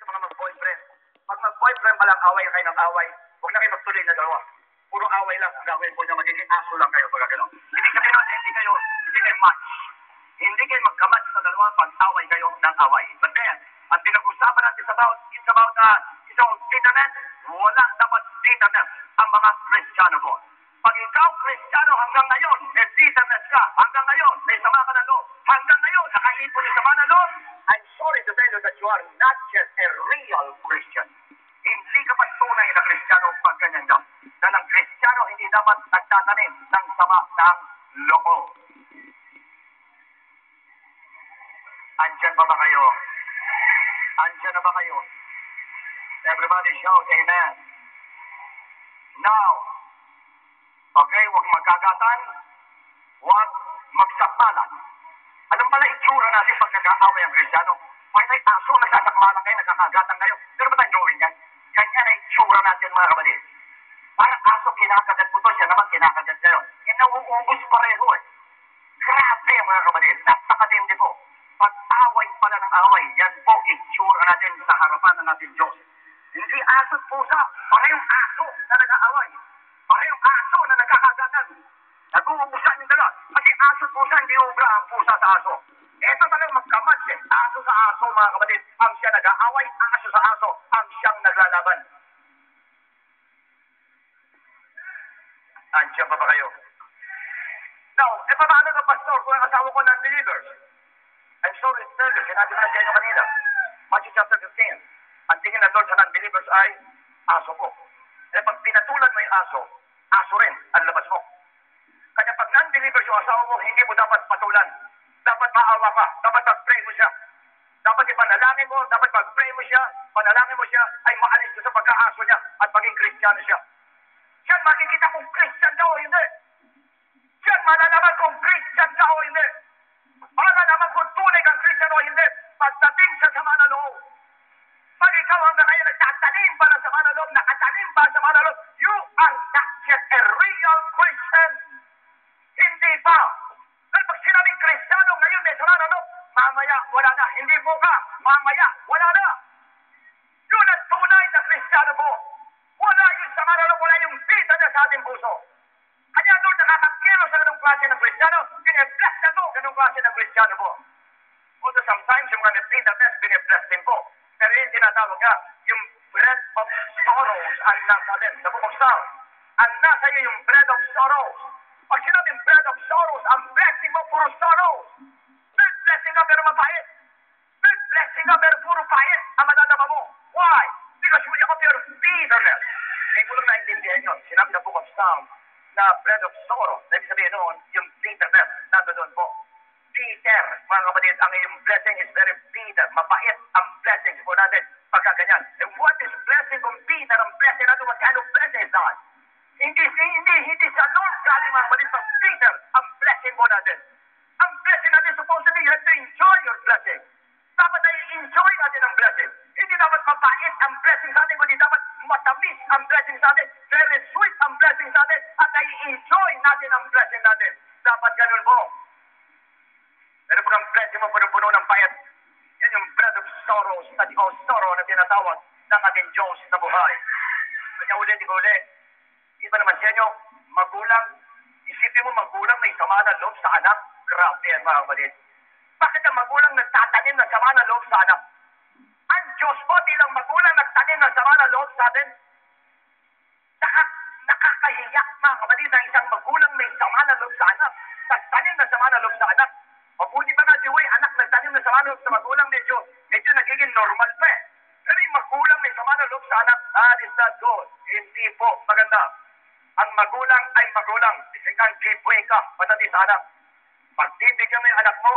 sa mga mag-boyfriend. Pag mag-boyfriend pa lang, away kayo ng away. Huwag na kayo magtuloy na dalawa. Puro away lang. Ang gagawin po niya, magiging aso lang kayo pag gano'n. Hindi kayo match. Hindi kayo magkamatch sa dalawa pag away kayo ng away. But then, ang pinag-usapan natin is about bitterness. Wala dapat bitterness ang mga Kristiyano po. Pag ikaw Kristiyano hanggang ngayon, may bitterness ka. Hanggang ngayon, may sama ka ng loob. Hanggang ngayon, nakaipon yung sama ng loob. I'm sorry to tell you that you are not just a real Christian. Hindi ka pa tunay na Kristiyano pag ganyan daw. Dahil ang Kristiyano hindi dapat nagtatanim ng sama ng loob. Andyan ba kayo? Andyan na ba kayo? Everybody shout amen. Now, okay, huwag magkagatan, huwag magsakmalan. Alam pala itsura natin pag nag-aaway ang Kristiyano? May aso, nagsasakmalan kayo, nagkakagatan kayo. Pero ba tayo drawing yan? Kanya na itsura natin mga kapatid. Parang aso, kinakagat mo to, siya naman kinakagat kayo. Yan nauubos pareho eh. Grabe mga kapatid, napakatindi po. Pag-away pala ng away, yan po itsura natin sa harapan ng ating Diyos. Hindi aso at pusa, parehong aso na nag-aaway. Parehong aso na nagkakagatan. Nag-uubusan yung dalawa. Kasi aso at pusa, hindi ubra ang pusa sa aso. Ito talagang magkamatch eh. Aso sa aso mga kapatid, ang siya nag-aaway, aso sa aso, ang siyang naglalaban. Andiyan ba kayo? Now, paano ka pastor kung ang asawa ko non-believers? I'm sorry to tell you, sinabi na siya inyo kanina. Matthew chapter 15. Ang tingin ng Lord sa non-believers ay aso po. Pag pinatulan mo yung aso rin ang labas mo. Kaya pag non-believers yung asawa mo, hindi mo dapat patulan. Dapat maawa ka. Dapat mag-pray mo siya. Dapat ipanalangin mo, dapat mag-pray mo siya, panalangin mo siya, ay maalis ka sa pagka-aso niya at maging Kristiyano siya. Diyan makikita kung Christian ka o hindi. Diyan malalaman kung Christian ka o hindi. Malalaman kung tunay kang Christian o hindi. Pagdating sa sama na loob. Pag ikaw hanggang ngayon nagtatanim pa ng sama na loob, nakatanim pa sa sama na loob, you are not yet a real Christian. Hindi pa. Dahil pag sinabing Kristiyano ngayon may sama na loob, mamaya wala na. Hindi mo ka. Mamaya wala na. Yun ang tunay na Kristiyano po. Wala yung sama na loob, wala yung bita na sa ating puso. Kanya doon nakakakilo sa ganung klase ng Kristiyano, bine-bless na to ganung klase ng Kristiyano po. Although sometimes yung mga bitterness, bine-bless din po. Pero yung tinatawag nga, yung bread of sorrows ang nasa din, sa Book of Psalms. Ang nasa iyo yung bread of sorrows. Pag sinabing bread of sorrows, ang blessing mo puro sorrows. May blessing ka pero mapait. May blessing ka pero puro pait ang madadama mo. Why? Because you have your bitterness. Hindi ko lang naintindihan yun. Sinabi sa Book of Psalms na bread of sorrow. Ibig sabihin noon, yung bitterness, nandoon po. Bitter, mga kapatid, ang iyong blessing is very bitter. Mapait ang blessings po natin pagkaganyan. And what is blessing kung bitter ang blessing natin? What kind of blessing is that? Hindi sa Lord galing mga kapatid pag bitter ang blessing po natin. Ang blessing natin supposed to be, you have to enjoy your blessing. Dapat ay enjoy natin ang blessing. Hindi dapat mapait ang blessing sa atin, kundi dapat matamis ang blessing sa atin. Very sweet ang blessing sa atin at ay enjoy natin ang blessing natin. Dapat ganun po. Pero pag ang blessing mo puno-puno ng payat, yan yung bread of sorrows o sorrow na tinatawag ng ating Diyos na buhay. Kanya ulit. Iba naman siya nyo, magulang, isipin mo magulang may sama na loob sa anak. Grabe yan mga kapatid. Bakit ang magulang nagtatanim ng sama na loob sa anak? Ang Diyos po bilang magulang nagtanim ng sama na loob sa atin. Nakakahiyak mga kapatid ng isang magulang may sama na loob sa anak. Nagtanim ng sama na loob sa anak. Mabuti pa nga si Uy, anak nagtanim ng sama na loob sa magulang, medyo nagiging normal pa eh. Pero yung magulang may sama na loob sa anak, that is not good. Hindi po maganda. Ang magulang ay magulang. Ang giveaway ka, patatis sa anak. Pagbibigyan mo yung anak mo,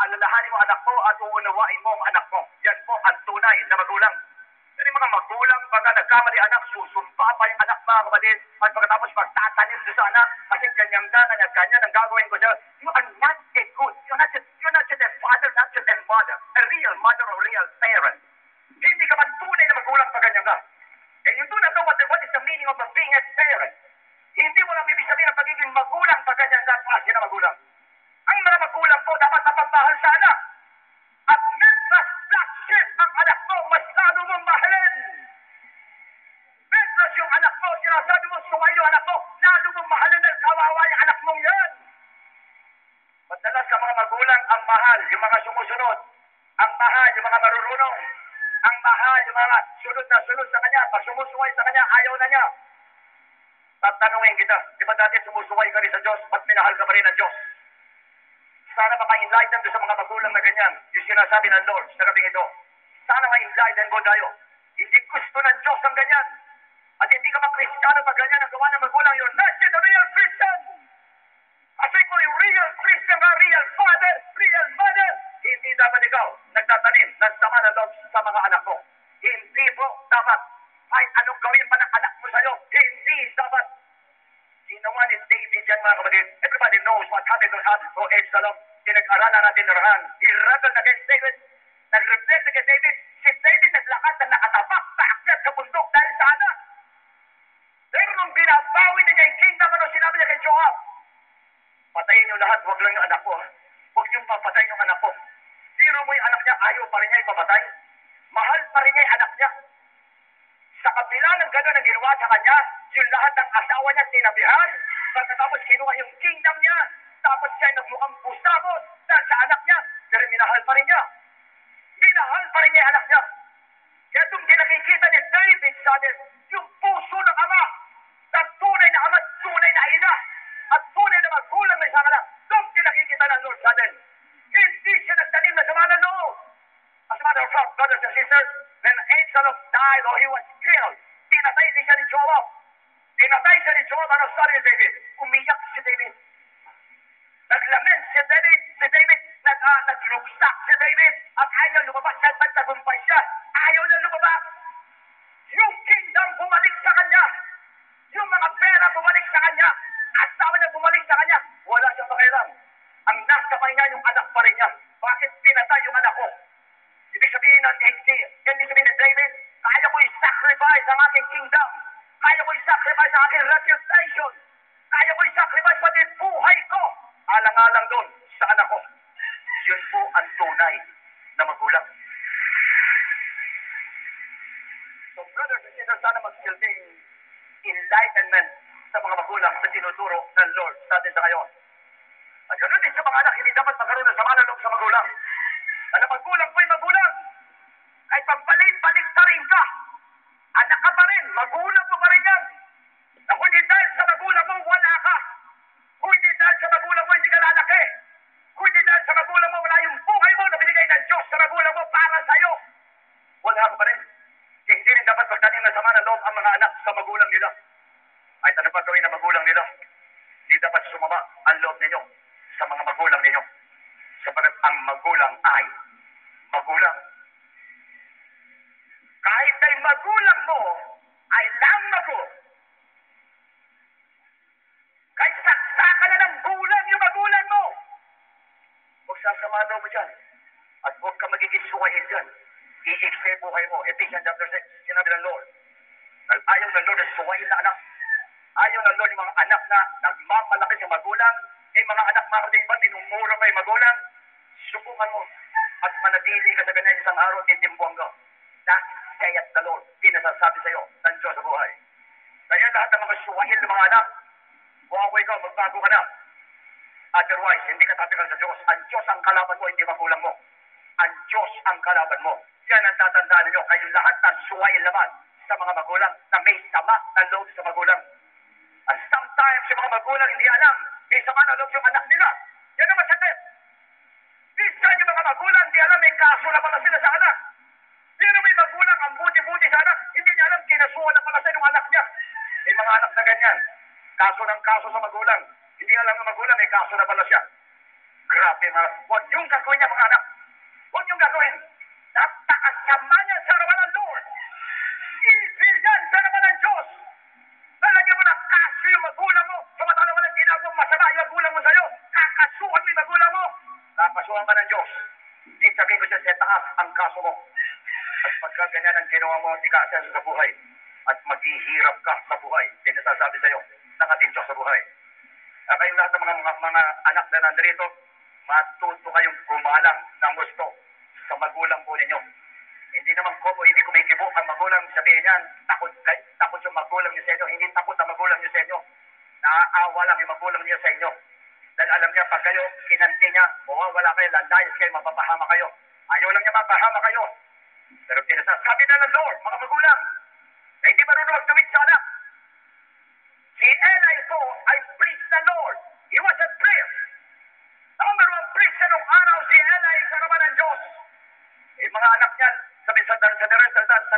alalahanin mo anak mo at uunawain mo ang anak mo. Yan po ang tunay na magulang. Pero yung mga magulang, pagka nagkamali anak, susumpa pa yung anak mga kapatid. At pagkatapos magtatanim doon sa anak, kasi ganyan ang gagawin ko siya. You are not a good, you're not just a father, not just a mother. A real mother or real parent. Hindi ka man tunay na magulang pag ganyan ka. And you do not know what is the meaning of being a parent. Hindi mo lang ibig sabihin ang pagiging magulang pag ganyan ka, klase na magulang. Ang mga magulang po dapat mapagmahal sa anak. At mentas flagship ang anak mo, mas lalo mong yung anak mo, lalo mong mahalin ang kawawa yung anak mong yan. Madalas sa mga magulang, ang mahal, yung mga sumusunod. Ang mahal, yung mga marurunong. Ang mahal, yung mga sunod na sunod sa kanya. Pag sumusuway sa kanya, ayaw na niya. Tatanungin kita, di ba dati sumusuway ka rin sa Diyos, ba't minahal ka pa rin ng Diyos? Sana maka-enlighten doon sa mga magulang na ganyan, yung sinasabi ng Lord sa gabing ito. Sana ma-enlighten ko tayo. Hindi gusto ng Diyos ang ganyan. At hindi ka makristyano pag ganyan ang gawa ng magulang yun. Not yet a real Christian. Kasi kung yung real Christian ka, real father, real mother, hindi dapat ikaw nagtatanim ng sama ng loob sa mga anak mo. Hindi po dapat. Ay, anong gawin pa ng anak mo sa'yo? Hindi dapat. Ginawa ni David yan, mga kapatid. Everybody knows what happened to Absalom. Pinag-aralan natin na rahan. He rebelled against David. Nag-rebel against David. Si David naglakad na nakatapak sa akyat sa bundok dahil sa anak. Pero nung binabawi niya yung kingdom, ano sinabi niya kay Joab? Patayin niyo lahat, huwag lang yung anak ko. Huwag niyong papatayin yung anak ko. Tiro mo yung anak niya, ayaw pa rin niya ipapatay. Mahal pa rin niya yung anak niya. Sa kabila ng gano'n ang ginawa sa kanya, yung lahat ng asawa niya sinabihan, pagkatapos kinuha yung kingdom niya, tapos siya nagmukhang pusabot dahil sa anak niya, pero minahal pa rin niya. Minahal pa rin niya yung anak niya. Kaya itong kinakikita ni David sa atin, yung puso ng ama, na tunay na ama, tunay na ina, at tunay na magulang na isang anak, itong kinakikita ng Lord sa atin. Hindi siya nagtanim na sama ng loob. As a matter of fact, brothers and sisters, when Absalom died or he was killed, tinatay din siya ni Joab. Tinatay siya ni Joab, ano sabi ni David? Umiyak si David. Naglament si David, nagluksak si David, at ayaw lumabas siya, nagtagumpay siya. Ayaw na lumabas. Yung kingdom bumalik sa kanya. Yung mga pera bumalik sa kanya. Asawa na bumalik sa kanya. Wala siyang pakialam. Ang nasa niya, yung anak pa rin niya. Bakit pinatay yung anak ko? Ibig sabihin ng hindi sabihin ni David, kaya ko i-sacrifice ang aking kingdom. Kaya ko i-sacrifice ang aking reputation. Kaya ko i-sacrifice pati buhay ko. Alang-alang doon sa anak ko. Yun po ang tunay na magulang. So brothers and sisters, sana magsilbing enlightenment sa mga magulang sa tinuturo ng Lord sa atin sa ngayon. At ganoon din sa mga anak, hindi dapat magkaroon ng sama ng loob sa magulang. Ano magulang po'y magulang. Kahit pagbalik-balik na rin ka, anak ka pa rin, magulang mo pa rin yan. Na kung hindi dahil sa magulang mo, wala ka. Kung hindi dahil sa magulang mo, hindi ka lalaki. Kung hindi dahil sa magulang mo, wala yung buhay mo na binigay ng Diyos sa magulang mo para sa'yo. Wala ka pa rin. Kaya hindi rin dapat magtanim na sama ng loob ang mga anak sa magulang nila. Ay, ano pa gawin ng magulang nila? Hindi dapat sumama ang loob ninyo sa mga magulang ninyo. Sapagat ang magulang ay magulang. Kahit ay magulang mo, ay lang magulang. Kahit saksakan na ng gulang yung magulang mo. Huwag sasama daw mo dyan. At huwag ka magiging suwain dyan. I-explain buhay mo. Ephesians chapter 6, sinabi ng Lord. Ayaw ng Lord na suwain na anak. Ayaw ng Lord yung mga anak na nagmamalaki sa magulang. Yung mga anak mga ba, minumura pa yung magulang. Subukan mo. At manatili ka sa ganyan isang araw, titimbuang ka. That saith the Lord. Pinasasabi sa iyo ng Diyos sa buhay. Kaya lahat ng mga suwain ng mga anak, buwaway ka, magbago ka na. Otherwise, hindi ka tapikan sa Diyos. Ang Diyos ang kalaban mo, hindi magulang mo. Ang Diyos ang kalaban mo. Yan ang tatandaan ninyo. Kayo lahat ng suwain naman sa mga magulang na may sama ng loob sa magulang. And sometimes yung mga magulang hindi alam, may sama ng loob yung anak nila. Yan ang masakit. Minsan yung mga magulang hindi alam, may kaso na pala sila sa anak. Pero may magulang ang buti-buti sa anak, hindi niya alam, kinasuhan na pala sa yung anak niya. May mga anak na ganyan. Kaso ng kaso sa magulang. Hindi alam ng magulang, may kaso na pala siya. Grabe mga. Huwag yung gagawin niya mga anak. Huwag yung gagawin. Napakasama niya sa harapan ng Lord. Evil yan sa harapan ng Diyos. Lalagyan mo ng kaso yung magulang mo. Samantala walang ginagawang masama yung magulang mo sa'yo. Kakasuhan mo yung magulang mo. Kakasuhan ka ng Diyos. Hindi sabihin ko siya sa taas ang kaso mo. At pagka ganyan ang ginawa mo, hindi ka asenso sa buhay. At maghihirap ka sa buhay. Sinasasabi sa'yo ng ating Diyos sa buhay. At kayong lahat ng mga anak na nandito, matuto kayong gumalang ng gusto sa magulang po ninyo. Hindi naman hindi kumikibo ang magulang sabihin niyan, takot yung magulang niyo sa inyo. Hindi takot ang magulang niyo sa inyo. Naaawa lang yung magulang niyo sa inyo. Dahil alam niya, pag kayo kinanti niya, wala kayo, landayas kayo, mapapahama kayo. Ayaw lang niya mapahama kayo. Pero pinasasabi na ng Lord, mga magulang, na hindi marunong magtuwid sa anak. Si Eli ko ay priest na Lord. He was a priest. Number one priest siya nung araw si Eli sa naman ng Diyos. Mga anak niya, sabi sa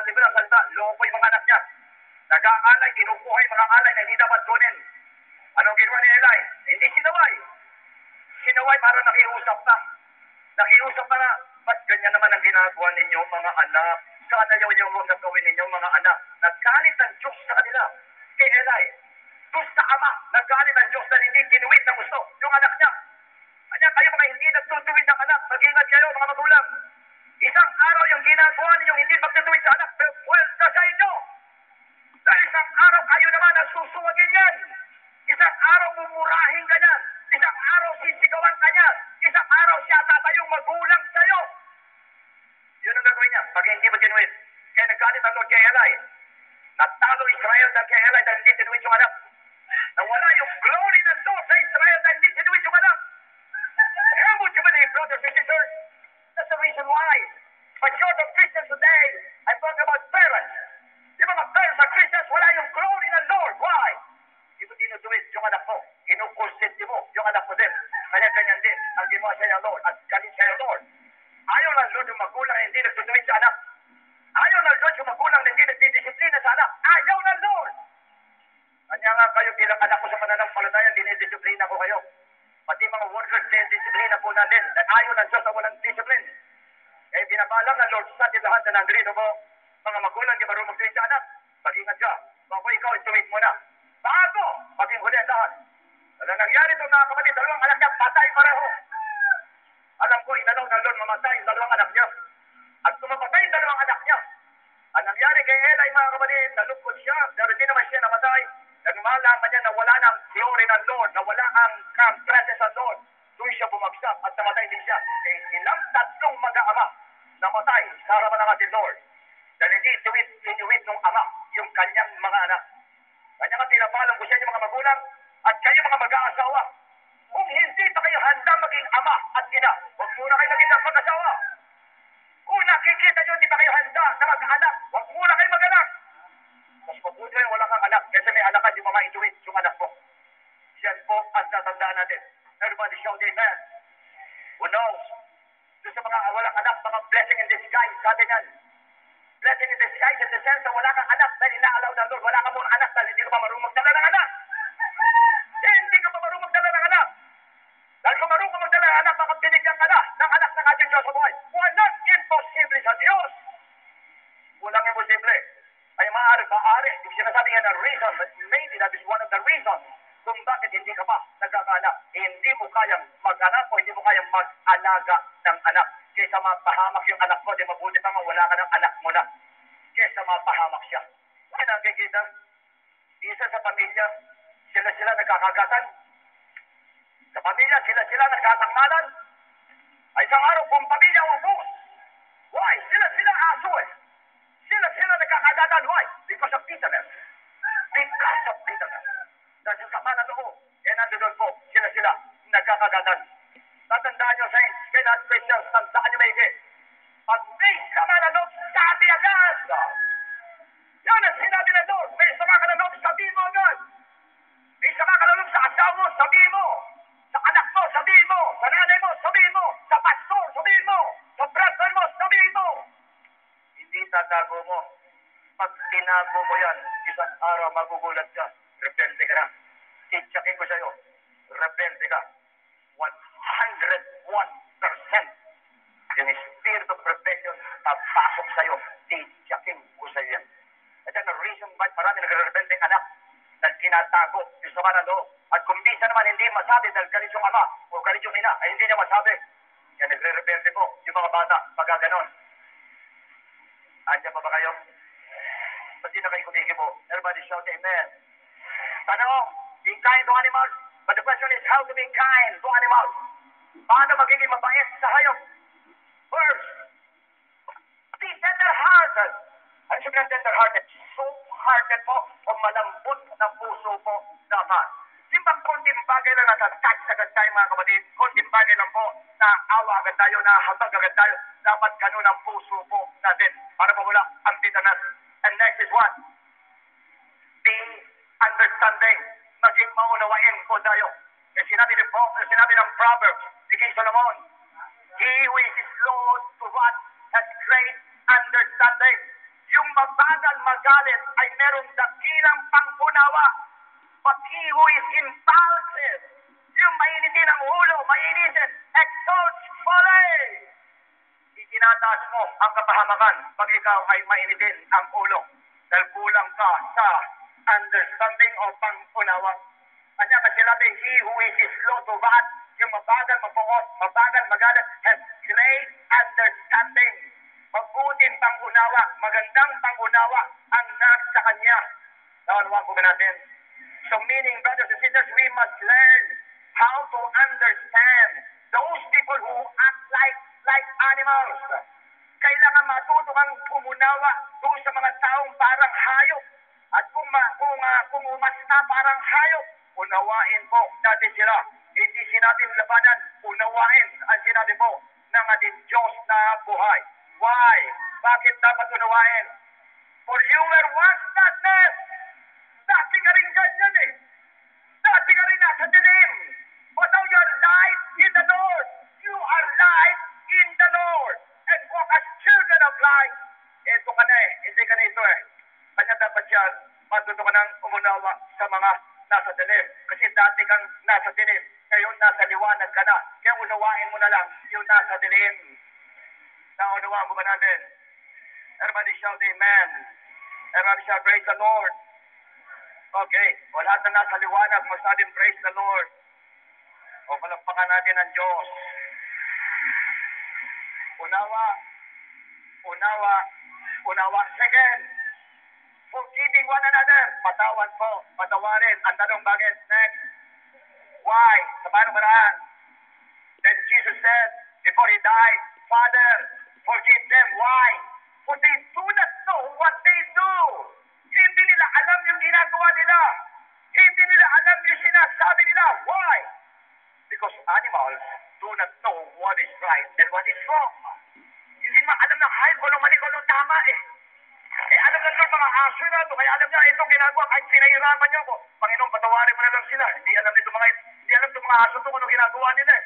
libro ng salita, loko yung mga anak niya. Nag-aalay, kinukuha yung mga alay na hindi dapat kunin. Anong ginawa ni Eli? Hindi sinaway. Sinaway para nakiusap na. Nakiusap na, ba't ganyan naman ang ginagawa ninyo mga anak? Sana yung huwag na gawin ninyo mga anak. Naggalit ang Diyos sa kanila. Kay Eli. Diyos sa ama, naggalit ang Diyos na hindi kinuwid na gusto yung anak niya. Kanya kayo mga hindi nagtutuwid ng anak, mag-ingat kayo mga magulang. Isang araw yung ginagawa ninyong hindi magtutuwid sa anak, puwelta sa inyo. Dahil isang araw kayo naman ang susuwagin yan. Isang araw mumurahin ka niyan. Isang araw sisigawan ka niyan. Isang araw siya tatayong magulang sa'yo. Yun ang gagawin niya pag hindi mo tinuwid. Kaya naggalit ang Lord kay Eli. Natalo Israel dahil kay Eli dahil hindi tinuwid yung anak. Nawala yung glory ng Lord sa Israel dahil hindi tinuwid yung anak. And would you believe, brothers and sisters? That's the reason why. Majority of Christians today, I'm talking about parents. Yung mga parents na Christians, wala yung glory ng Lord. Why? Hindi mo tinutuwid yung anak mo. Inukonsinti mo yung anak mo din. Kanya-ganyan din ang ginawa siya ng Lord at galit siya ng Lord. Ayaw ng Lord yung magulang na hindi nagtutuwid sa anak. Ayaw ng Lord yung magulang na hindi nagdidisiplina sa anak. Ayaw ng Lord. Kanya nga kayo bilang anak ko sa pananampalataya, dinidisiplina ko kayo. Pati mga workers, dinidisiplina po natin. Ayaw ng Diyos na walang discipline. Eh, binabalang ng Lord sa atin lahat na nandito mo. Mga magulang, di marunong magtuwid sa anak. Mag-ingat ka. Bago ikaw, ituwid mo na. Bago, maging huli ang lahat. Ano nangyari ito mga kapatid, dalawang anak niya, patay pareho. Alam ko, inalaw ng Lord mamatay yung dalawang anak niya. At tumapatay yung dalawang anak niya. Ang nangyari kay Eli, mga kapatid, nalungkot siya, pero hindi naman siya namatay. Nang malaman niya na wala ng glory ng Lord, na wala ang presence ng Lord, doon siya bumagsak at namatay din siya. Kaya silang tatlong mag-aama namatay sa harapan ng ating Lord. Dahil hindi tinuwid ng ama yung kanyang mga anak. Kanya ka tinapalang ko sa inyo mga magulang at kayo mga mag-aasawa. Kung hindi pa kayo handa maging ama at ina, huwag muna kayo maging mag-asawa. Kung nakikita nyo hindi pa kayo handa na mag-anak, huwag muna kayo mag-anak. Mas mabuti rin wala kang anak kasi may anak ka, di mo maituwid yung anak mo. Yan po ang tatandaan natin. Everybody shout amen. Who knows? Doon sa mga walang anak, mga blessing in disguise, sabi niyan. Blessing in disguise in the sense na wala kang anak dahil inaalaw ng Lord. Wala ka mong anak dahil hindi ka pa marunong magdala ng anak. Hindi ka pa marunong magdala ng anak. Dahil kung marunong ka magdala ng anak, baka binigyan ka na ng anak ng ating Diyos sa buhay. Walang imposible sa Diyos. Walang imposible. Ay maaari. Yung sinasabi nga na reason, but maybe that is one of the reasons kung bakit hindi ka pa nagkakaanak. Hindi mo kayang mag-anak o hindi mo kayang mag-alaga ng anak. Kaysa mapahamak yung anak mo, di mabuti pa nga wala ka ng anak mo na. Kaysa mapahamak siya. Kaya nakikita, isa sa pamilya, sila nagkakagatan. Sa pamilya, sila nagkasangmalan. Ay isang araw, kung pamilya ubos. Why? Sila aso eh. Sila nagkakagatan. Why? Because of bitterness. Because of bitterness. Dahil sa sama na loob, eh nandun po, sila nagkakagatan. Tatandaan nyo, saints, kaya not Christians, tandaan nyo maigi. Pag may sama na loob, sabi agad. Yan ang sinabi ng Lord. May sama ka na loob, sabihin mo agad. May sama ka na loob sa asawa mo, sabihin mo. Sa anak mo, sabihin mo. Sa nanay mo, sabihin mo. Sa pastor, sabihin mo. Sa brother mo, sabihin mo. Hindi tatago mo. Pag tinago mo yan, isang araw magugulat ka. Repente ka na. Titsakin ko sa'yo. Repente ka. 101%. Yung spirit of rebellion papasok sa'yo. Titsakin ko sa'yo yan. At yan ang reason why marami nagre-repente ang anak dahil tinatago yung sama ng loob. At kung minsan naman hindi masabi dahil galit yung ama o galit yung ina, ay hindi niya masabi. Kaya nagre-repente po yung mga bata pagka ganon. Andiyan pa ba kayo? Ba't di na kayo kumikibo? Everybody shout amen. Tanong, be kind to animals. But the question is how to be kind to animals. Paano magiging mabait sa hayop? First, be tender-hearted. Ano sabi ng tender-hearted? Soft-hearted po o malambot na puso po dapat. Di ba konting bagay lang natatouch agad tayo mga kapatid? Konting bagay lang po na awa agad tayo, na habag agad tayo. Dapat ganun ang puso po natin para mawala ang bitterness. And next is what? Be understanding. Maging maunawain po tayo. Eh, sinabi ng Proverbs, ni King Solomon, he who is slow to what has great understanding. Yung mabagal magalit ay merong dakilang pangunawa. But he who is impulsive, yung mainitin ang ulo, mainitin, exalts folly. Itinataas mo ang kapahamakan pag ikaw ay mainitin ang ulo. Dahil kulang ka sa understanding o pangunawa. Kanya kasi labing he who is slow to wrath, yung mabagal mabuot, mabagal magalit, has great understanding. Mabuting pangunawa, magandang pangunawa ang nasa kanya. Naunawaan po ba natin? So meaning, brothers and sisters, we must learn how to understand those people who act like animals. Kailangan matuto kang umunawa doon sa mga taong parang hayop. At kung umas na parang hayop, unawain po natin sila. Hindi sinabing labanan, unawain ang sinabi po ng ating Diyos na buhay. Why? Bakit dapat unawain? For you were once darkness. Dati ka rin ganyan eh. Dati ka rin nasa dilim. But now you are light in the Lord. You are light in the Lord. And walk as children of light. Ito ka na eh. Hindi ka na ito eh. Kanya dapat yan, matuto ka ng umunawa sa mga nasa dilim. Kasi dati kang nasa dilim. Ngayon nasa liwanag ka na. Kaya unawain mo na lang yung nasa dilim. Naunawaan mo ba natin? Everybody shout amen. Everybody shout praise the Lord. Okay. O lahat na nasa liwanag, masabing praise the Lord. O palakpakan natin ang Diyos. Unawa. Second, forgiving one another. Patawad po, patawarin. Ang tanong bakit? Next. Why? Sa paano paraan? Then Jesus said, before He died, Father, forgive them. Why? For they do not know what they do. Hindi nila alam yung ginagawa nila. Hindi nila alam yung sinasabi nila. Why? Because animals do not know what is right and what is wrong. Hindi alam ng hayop kung anong mali, kung anong tama eh. Alam lang ng mga aso na ito, kaya alam niya itong ginagawa, kahit sinahirapan niyo ko. Panginoon, patawarin mo na lang sila. Hindi alam itong mga aso ito kung anong ginagawa nila eh.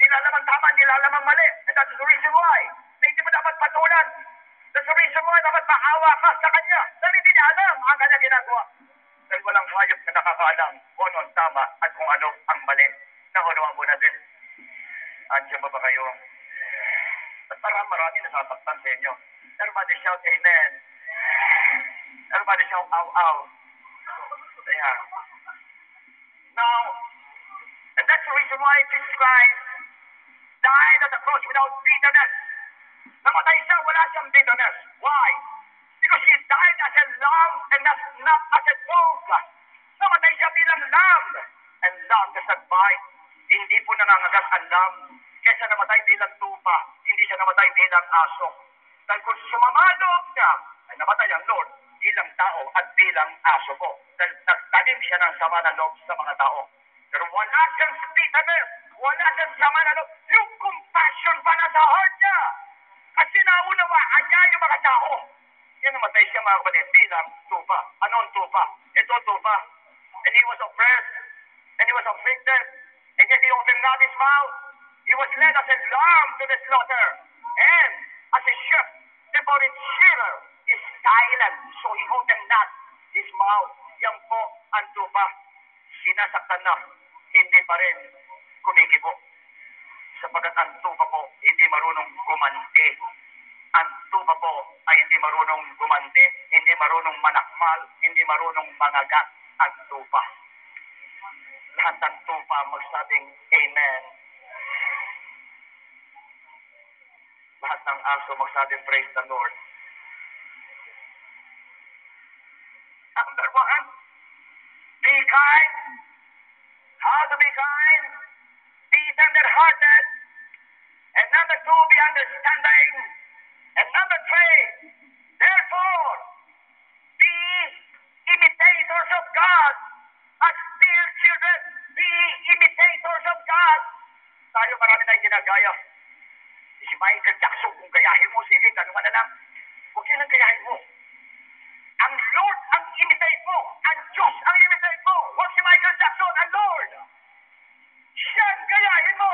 Hindi alam ang tama, hindi alam ang mali. And that's the reason why. Na hindi mo dapat patulan. That's the reason why dapat maawa ka sa kanya. Dahil hindi niya alam ang kanya ginagawa. Dahil walang hayop na nakakaalam kung ano ang tama at kung ano ang mali. Naunawaan mo natin. Andiyan ba kayo? At marami nasasaktan sa inyo. Everybody shout amen. Everybody shout ow ow. Ayan. Now, and that's the reason why Jesus Christ died on the cross without bitterness. Namatay siya, wala siyang bitterness. Why? Because He died as a lamb and not as a dog. Namatay siya bilang lamb. And lamb does not bite. Hindi po nangangagat ang lamb. Kesa namatay bilang tupa, hindi siya namatay bilang aso. Dahil kung sumamaloob niya, ay namatay ang Lord bilang tao at bilang aso po. Dahil nagtanim siya ng sama ng loob sa mga tao. Pero wala siyang bitterness, wala siyang sama ng loob. Yung compassion pa na sa heart niya. Kasi naunawaan niya yung mga tao. Kaya namatay siya mga kapatid bilang tupa. Anong tupa? Ito tupa. And He was oppressed, and He was afflicted, and yet He opened not His mouth. He was led as a lamb to the slaughter, and as a sheep before its shearer is silent, so He opened not His mouth. Yan po ang tupa. Sinasaktan na, hindi pa rin kumikibo. Sapagat ang tupa po, hindi marunong gumanti. Ang tupa po ay hindi marunong gumanti, hindi marunong manakmal, hindi marunong mangagat ang tupa. Lahat ng tupa magsabing amen. Lahat ng aso magsabing praise the Lord. Number one, be kind. How to be kind? Be tender-hearted. And number two, be understanding. And number three, therefore, be imitators of God as dear children. Be imitators of God. Tayo marami tayong ginagaya. Si Michael Jackson, kung gayahin mo, sige, ganun na lang. Huwag yun ang gayahin mo. Ang Lord ang imitate mo. Ang Diyos ang imitate mo. Huwag si Michael Jackson, ang Lord. Siya ang gayahin mo.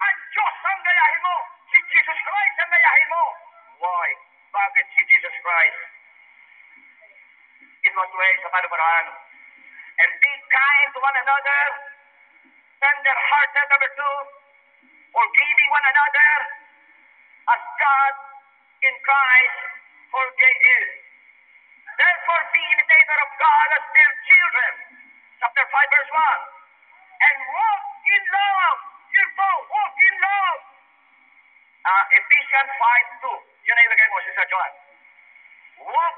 Ang Diyos ang gayahin mo. Si Jesus Christ ang gayahin mo. Why? Bakit si Jesus Christ? It was way sa panuparaan. And be kind to one another. Tender-hearted, number two. Forgiving one another as God in Christ forgave you. Therefore, be imitator of God as dear children. Chapter 5, verse 1. And walk in love. Yun po, walk in love. Ephesians 5:2. Yun na ilagay mo, Sister Joan. Walk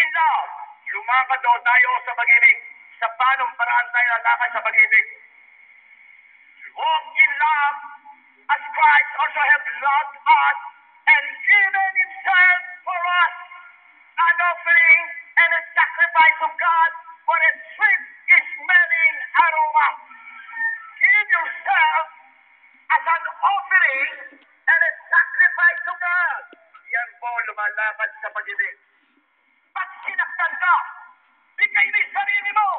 in love. Lumakad daw tayo sa pag-ibig. Sa panong paraan tayo lalakad sa pag-ibig. Walk in love as Christ also has loved us and given himself for us, an offering and a sacrifice of God for a sweet-smelling aroma. Give yourself as an offering and a sacrifice to God. Yan po lumalakad sa pag-ibig. Pag sinaktan ka, bigay mo yung sarili mo.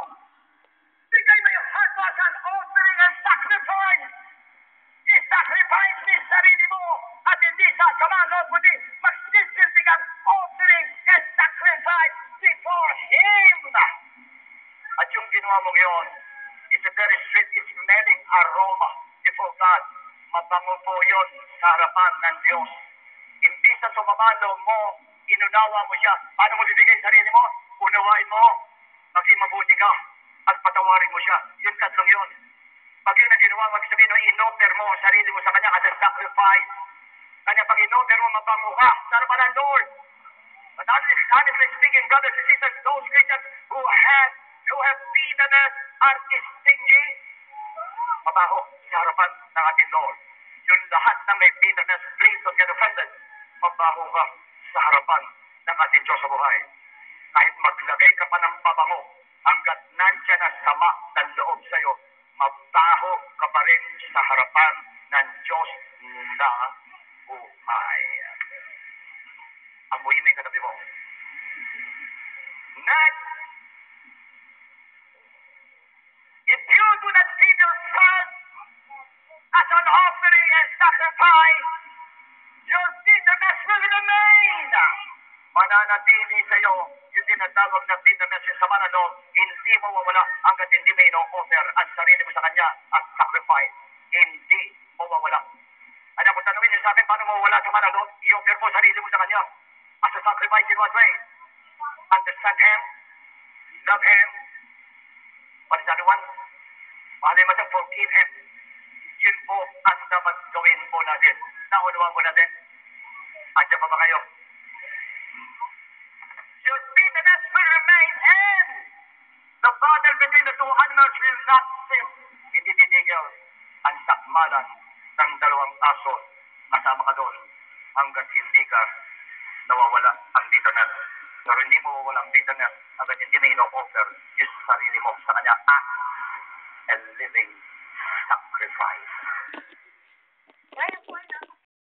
Bigay mo yung heart mo as an offering and sacrifice. I-sacrifice mo yung sarili mo at hindi sa kamalo, kundi magsisilbi kang offering and sacrifice before Him. At yung ginawa mong yun is a very sweet-smelling aroma before God. Mabango po yun sa harapan ng Diyos. Hindi sa sumamalo mo, inunawa mo siya. Paano mo bibigay yung sarili mo? Unawain mo, maging mabuti ka, at patawarin mo siya. Yun tatlong yun. Pag yun ang ginawa, magsabihin mo, in-offer mo ang sarili mo sa Kanya as a sacrifice. Kanya pag in-offer mo, mabango ka. Sa harapan ng Lord. But honestly speaking, brothers and sisters, those Christians who have bitterness are stingy, mabaho sa harapan ng ating Lord. Yung lahat na may bitterness, please don't get offended. Mabaho ka sa harapan ng ating Diyos sa buhay. Kahit maglagay ka pa ng pabango, hanggat nandyan ang sama ng loob sa'yo, mabaho ka pa rin sa harapan ng Diyos na buhay. Amuyin mo yung katabi mo. Next, if you do not give yourself as an offering and sacrifice, your bitterness will remain. Mananatili sa iyo yung tinatawag na bitterness, yung sama na loob, hindi mo mawala hanggat hindi mo ino-offer ang sarili mo sa Kanya as sacrifice. Hindi mo mawala. Ano, kung tanongin niyo sa akin, paano mawala sa sama na loob, i-offer mo sarili mo sa Kanya as a sacrifice in what way? Understand Him, love Him, what is the other one? Mahalin mo siya, forgive Him. Yun po ang dapat gawin po natin. Naunawaan po natin. Andiyan pa ba kayo? Your bitterness will remain and the battle between the two animals will not cease. Hindi titigil ang sakmalan ng dalawang aso kasama ka doon hanggat hindi ka nawawala ang bitterness. Pero hindi mo mawawala ang bitterness hanggat hindi mo ino-offer yung sarili mo sa Kanya as a living sacrifice. Kaya po na